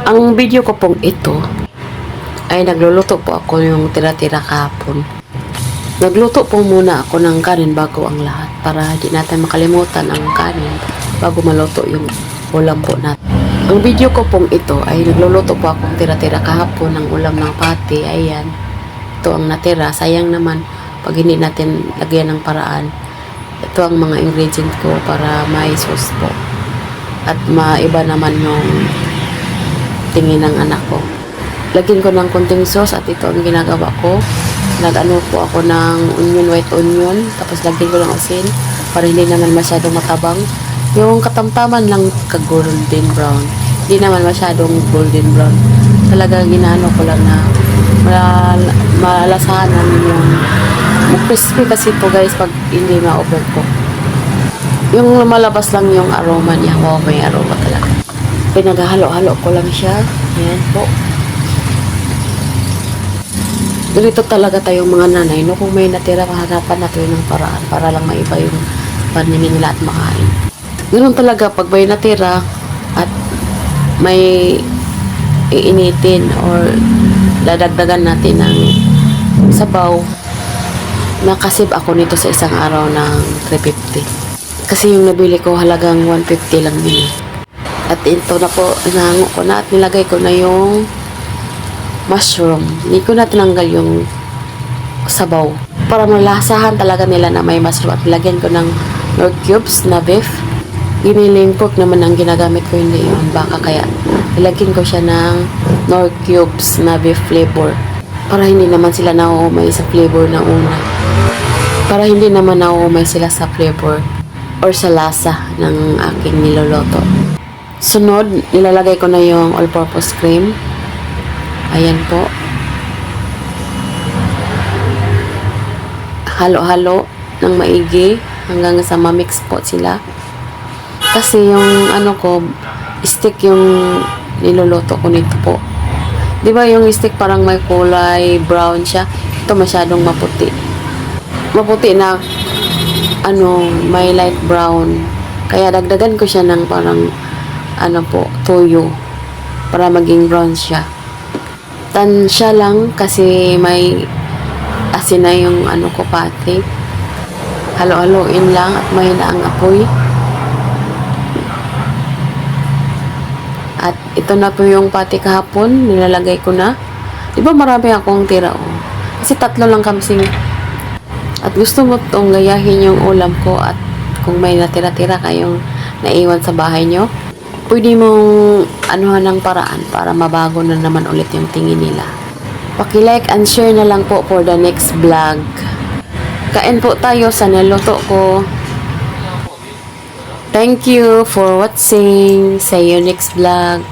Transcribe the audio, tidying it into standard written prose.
Ang video ko pong ito ay nagluluto po ako yung tira-tira kahapon. Nagluto po muna ako ng kanin bago ang lahat para hindi natin makalimutan ang kanin bago maluto yung ulam po natin. Ang video ko pong ito ay nagluluto po akong tira-tira kahapon ng ulam ng pati. Ayan, ito ang natira. Sayang naman pag hindi natin lagyan ng paraan. Ito ang mga ingredient ko para may sauce po at maiba naman yung tingin ng anak ko. Lagyan ko ng konting sauce at ito ang ginagawa ko. Nag-ano po ako ng onion, white onion, tapos lagyan ko ng asin para hindi naman masyadong matabang. Yung katamtaman lang ka-golden brown. Hindi naman masyadong golden brown. Talaga ginano ko lang na malasahanan yung crispy kasi po guys pag hindi ma-overcook. Yung lumalabas lang yung aroma niya. Wow, may aroma talaga. Pinaghalo-halo ko lang siya. Ayan po. Ganito talaga tayong mga nanay, no? Kung may natira, hanapan natin ng paraan para lang maiba yung paningin nila at makain. Ganun talaga, pag may natira at may iinitin or dadagdagan natin ng sabaw, nakasib ako nito sa isang araw ng 350. Kasi yung nabili ko halagang 150 lang din. At ito na po, inahango ko na at nilagay ko na yung mushroom. Hindi ko na tinanggal yung sabaw. Para malasahan talaga nila na may mushroom. At nilagyan ko ng Knorr cubes na beef. Giniling pork naman ang ginagamit ko, hindi yung baka. Kaya nilagyan ko siya ng Knorr cubes na beef flavor. Para hindi naman sila nauumay sa flavor na una. Para hindi naman nauumay sila sa flavor or sa lasa ng aking niloloto. Sunod, nilalagay ko na yung all-purpose cream. Ayan po. Halo-halo ng maigi hanggang sa ma-mix po sila. Kasi yung ano ko, stick yung niluluto ko nito po. Di ba yung stick parang may kulay brown siya? Ito masyadong maputi. Maputi na ano, may light brown. Kaya dagdagan ko siya ng parang ano po, toyo para maging brown siya. Tansya lang kasi may asin na yung ano ko pati. Halo-haloin lang at mahina ang apoy. At ito na po yung pati kahapon, nilalagay ko na. Di ba marami akong tira oh. Kasi 3 lang kamsing. At gusto mo itong gayahin yung ulam ko at kung may natira-tira kayong naiwan sa bahay nyo, pwede mong anuhan ng paraan para mabago na naman ulit yung tingin nila. Paki-like and share na lang po for the next vlog. Kain po tayo sa niluto ko. Thank you for watching. See you next vlog.